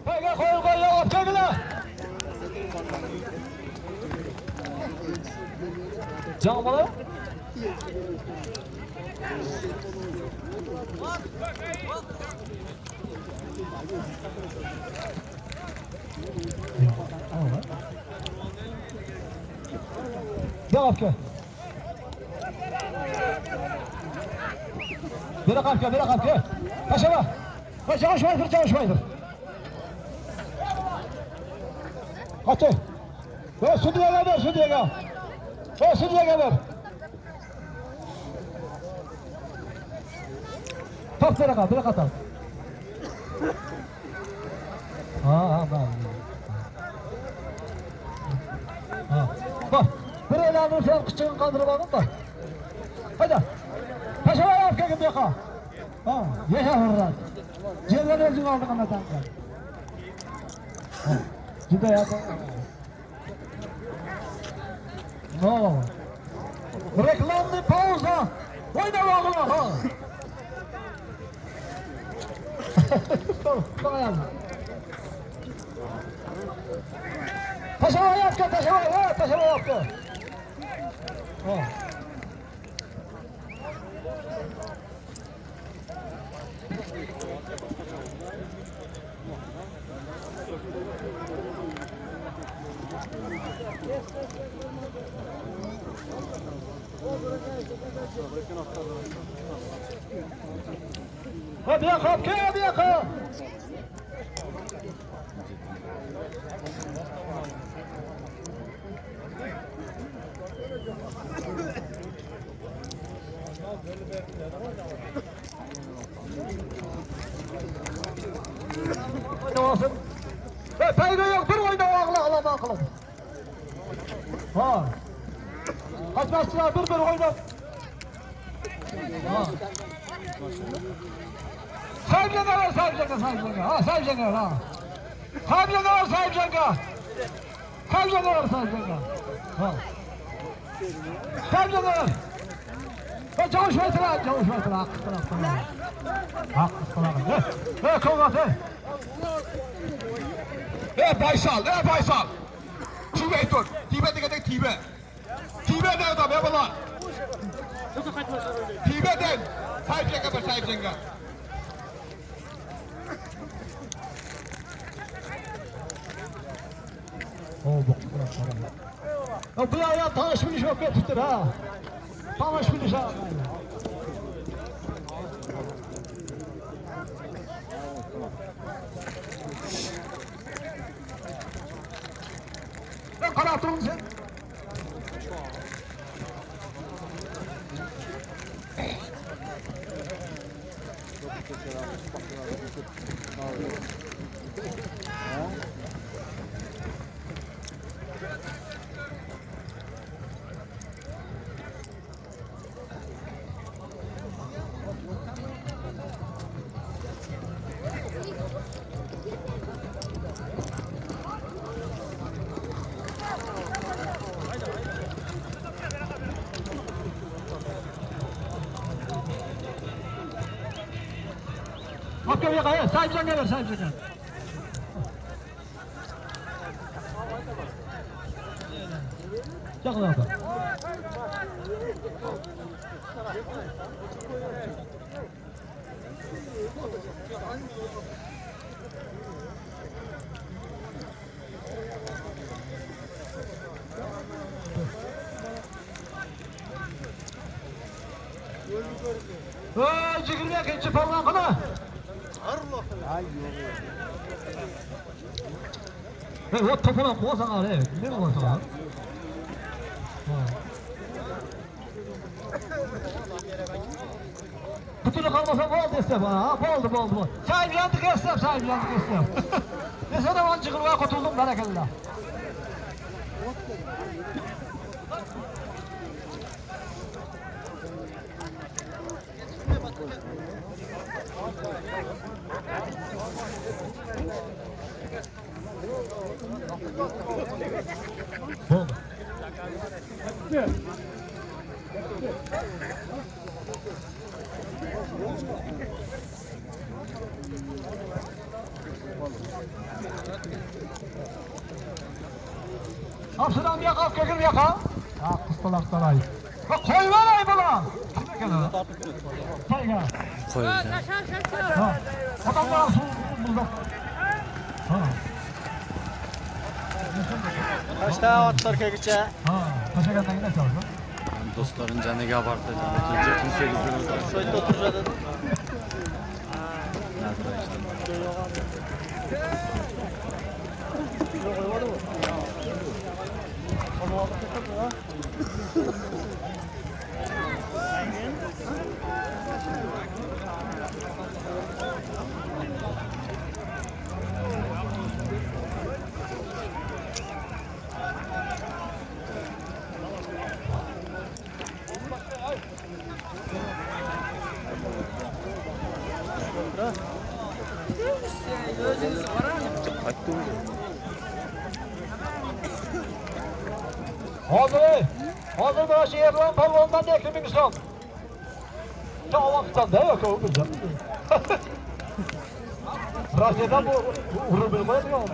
Haydi koy yavaş çekile. Canmalı. Devam ki. Bire kalk. Kaçama. Çalışmaydır. Kaçı. Ve sütüye gel. O sütüye gel. Top bire kalk. Ha. Bak. Buraya alırsan kıçını kaldırıp alın bak. Hadi. Kaçama yap ki bir yaka. Ha. Yeha hırrat. Cerden özün aldık anlatan. Cüda ya. No. Reklamlı pauza. Oyna bağlı ha. Tamam. Taşama yap ki. Ha. Hadi yaka. Oynasın. Peyga yok, dur oyna ağla. Ha. Kaçmasınlar, dur oyna. Ha. Sahiplenler ha. Sahiplenler ha. Sahiplenler. Ha. Sahiplenler. Çavuş versin. Hakkı. Kovgat. Baysal. Tibe dur. Tibe dikkat Tibe. Tibe ne adam ya bana? Tibe'den sahiplenga. Bu ya tanışmış yok tutur ha. Tanışmış ha. Ne karatın sen? Okey ya, sahiplenler. Çakıl abi. Cigirmeye geçi falan kana. O topuna koysan ağrı. Ne mi koysan ağrı? Bütünü kalmasa bol destek ha. Bol. Sahiplendik esnaf. Desene ben cigirmeye kurtuldum bereketler. Hapsıdan bir yaka, kökül bir yaka. Ya kıstalaktan ay. Bak koy ver ay buna. Şimdi gel ha. Say gel. Koy. Ha. Adamlar su buldu. Ha. Kaçta atlar köküçe? Ha. Kaça gelden yine çalışıyor. Dostların canı abartacağım. İkinci kimse bizden Şöyle oturacaksın. Hazır da şehirden palvandan da Ekrem İnsan. Çağlaktan da yok o güzel. Rasya'dan bu vurur bir koydu ya onu.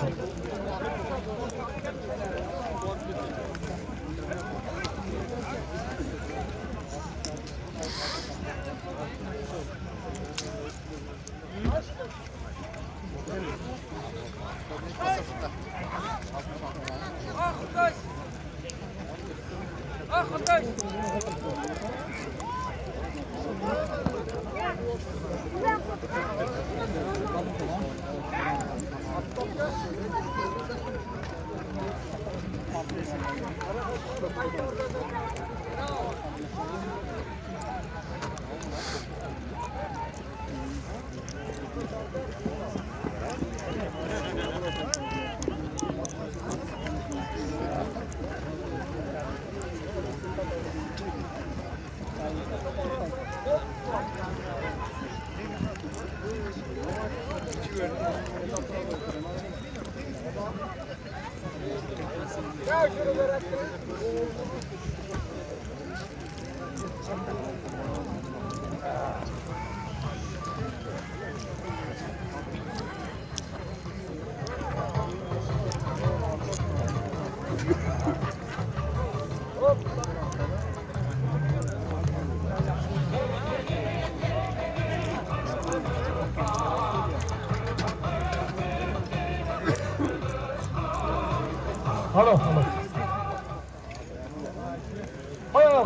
Alo, alo.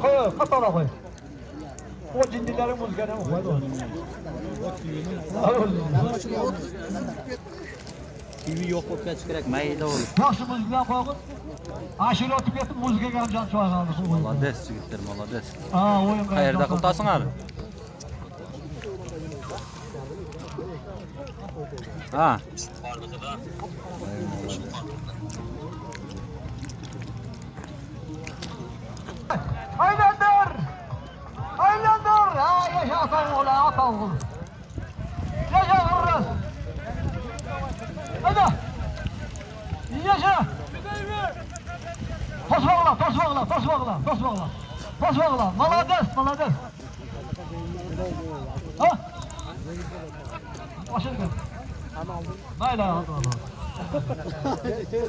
Koy, katana koy. O cindilerin müzikine mi koydu? TV yok ortaya çıkarak mayda olur. Yaxşı müzikler koyun. Aşırı otup yetip müzike gelip can çoğan aldı. Malades çocuklar malades. Aa, oyun gelip. Hayırda kıltasın abi. Ha. Highlander! Highlander! Ha, yaşa atan oğlu, atan oğlu. Yaşa vururuz. Hadi. Yaşa. Tosbağla. Malades. Ha? Başını gör. Hayda,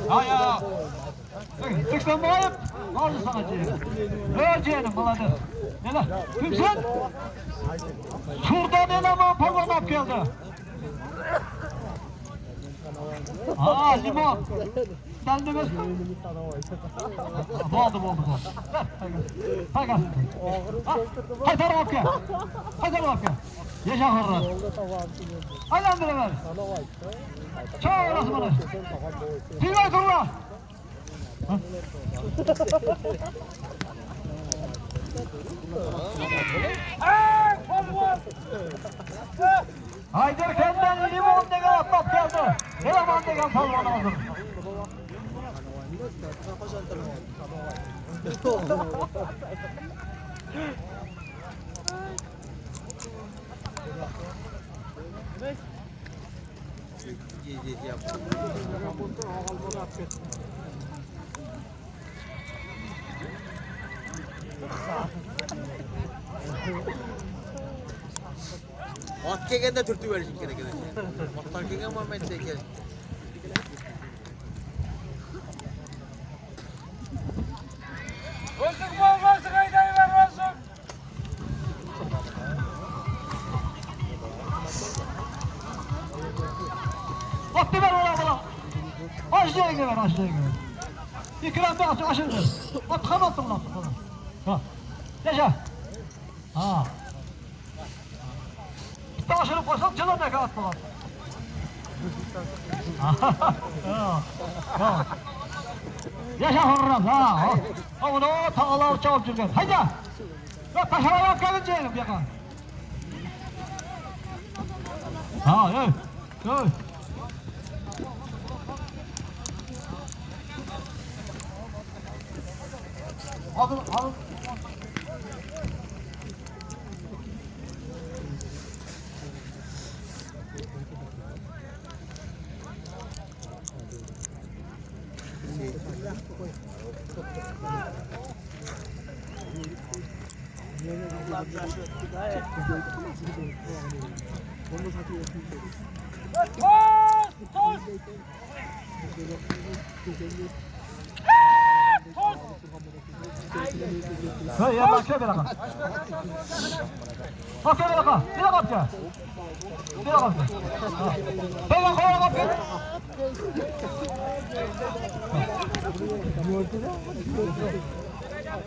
hadi. Ya. Tıktan bayıp, aldı sana ciğerim. Ciğerim, malades. Nela, kimsin? Şuradan eleman parmanak geldi. Aa, limon. Geldiniz. Oldu. Hay gel. Hay taraf gel. Yaşa hırrat. Aylandır ver. Çağır orası bana. Tilay kurula. Haydar kendinden limon degen atlap geldi. Eleman degen salvan hazır. At kelgende türtü verecek gerekir. Atlar kelgen Muhammed de gel. Attı ver ona. Aşağıya ver aşağıya ver. İkram bir açın aşırı. At kanattım lan. Ha. Yaşa. Ha. Bir tane aşırı koysam çalar ne kadar attılar. Ha. Yaşa hırram ha. Ha bunu tağlar çabuk çıkar. Haydi. Ya taşara yap gelin ceyilim yakan. Ha ey. Ey. Alın. Hey ya bak şöyle bak. Bak şöyle bak. Bir bak ya. Bir bak. Hey bak koy bak.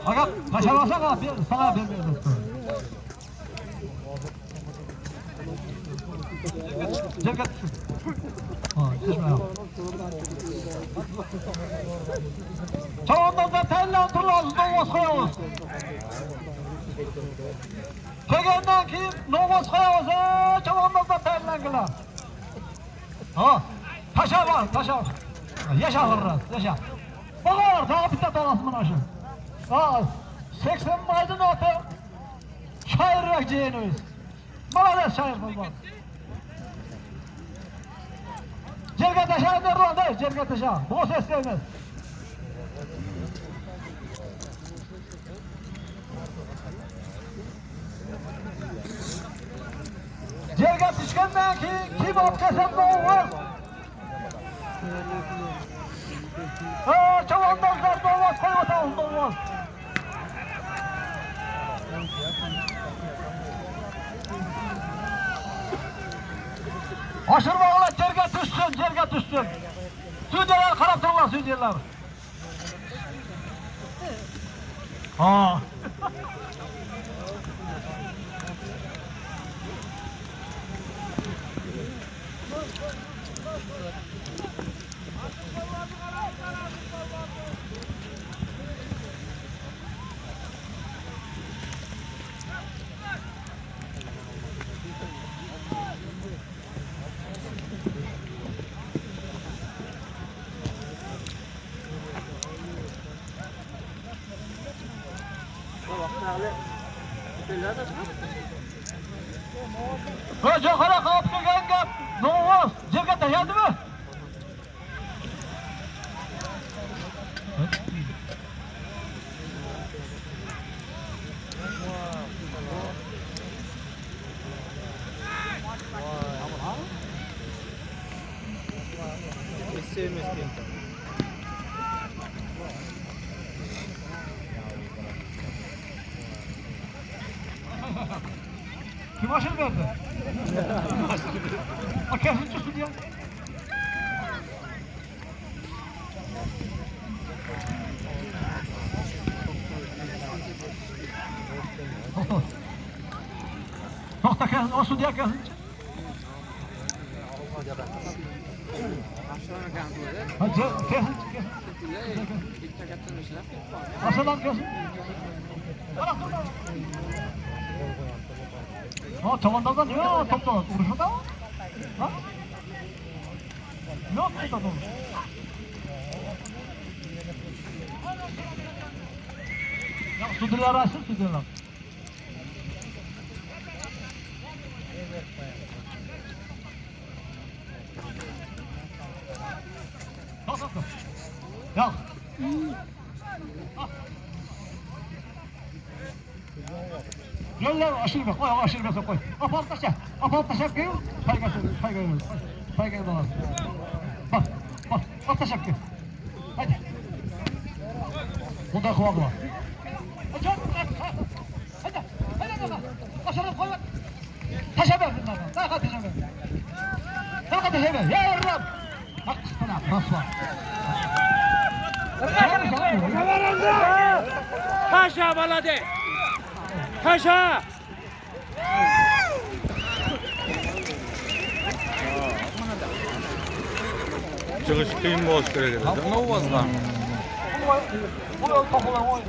Aga kaçamazsan bir sana vermiyoruz. Ceket. Ha, düşme ya. Çoğundan da tellen turlarız, novos koyarız. Tegenden ki novos koyarız, çoğundan da tellen kılar. Ha, taşa var, taşa. Yaşa hırraz, yaşa. Bakar, daha bir tane alasımın aşı. Ha, 80 maydın atı, şairrak ceyiniz. Malades şair bulmak. Cerga taşa nerede oldu? Cerga taşa. Bu ses gelmez. Cerga düşkenden ki kim apkasem ne olur? Çavandazlar doğmaz, koymatalım doğmaz. Aşırma ola cerga düşsün. Südyeler karaptırlar südyeler. Ha. Hoca kara kapı gengap. Ne olmaz? Ceket geldi mi? Kim aşırı verdi? Kesin çıksın ya. Nokta kesin, olsun diye kesin. Hadi kesin. Aşağıdan kesin. Ha tavandan ya topla vuruşu da. Ha? Yok mu da vuruş? Ya südüler açsın südüler. Kalk. Ya. Yolla aşırı koy, aşırı koy. Apal taşa koy. Saygı lazım. Bak, at taşa koy. Hadi. Bunda kovalım. Hadi. Aşırı koy. Taşa ver bunlardan. Daha taşa ver. Ya Rabb. Pas var. Taşa balade. Taşa. Çıkış kıyım boş gerek. Ne olmaz lan? Bu yol topulan oyun.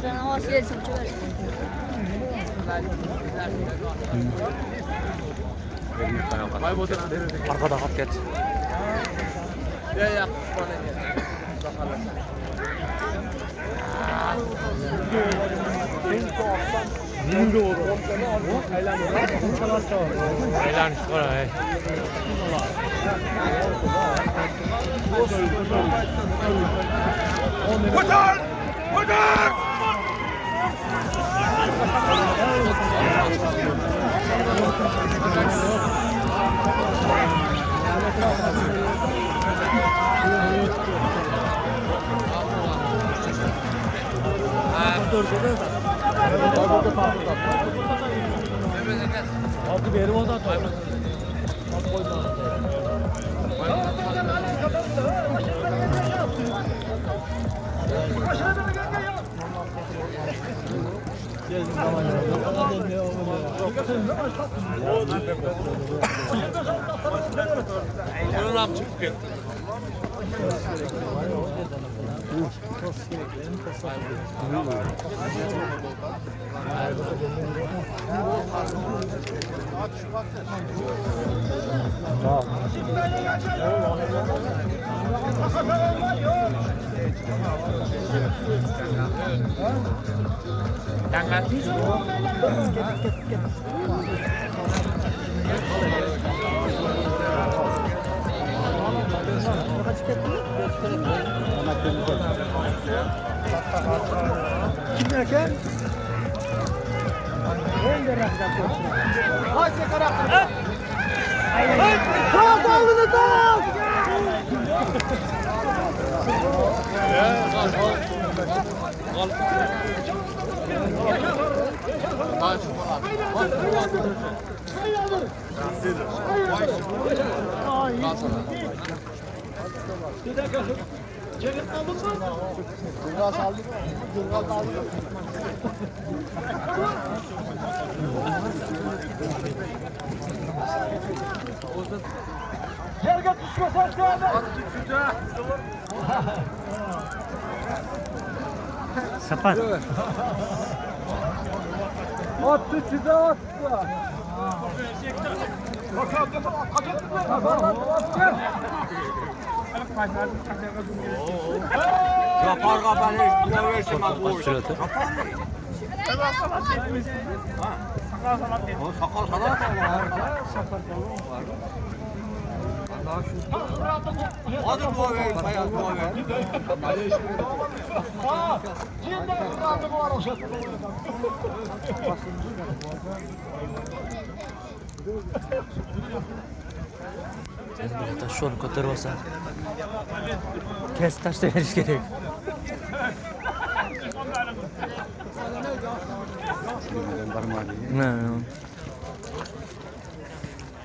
Sen havası yersin çıkar. Arkada kap geç. Aylan şura. Yerge düşmesen sevme. Sapat. Attı size attı. Yapar kapanır. Ne versin bak. Şurada. Sakal salak var. Hadi dua verin, hayat dua verin. Şimdi rahatı var o şekilde. Burada şunu kotar olsa. Kes taşla veriş gerek. Barmağı değil. Ne?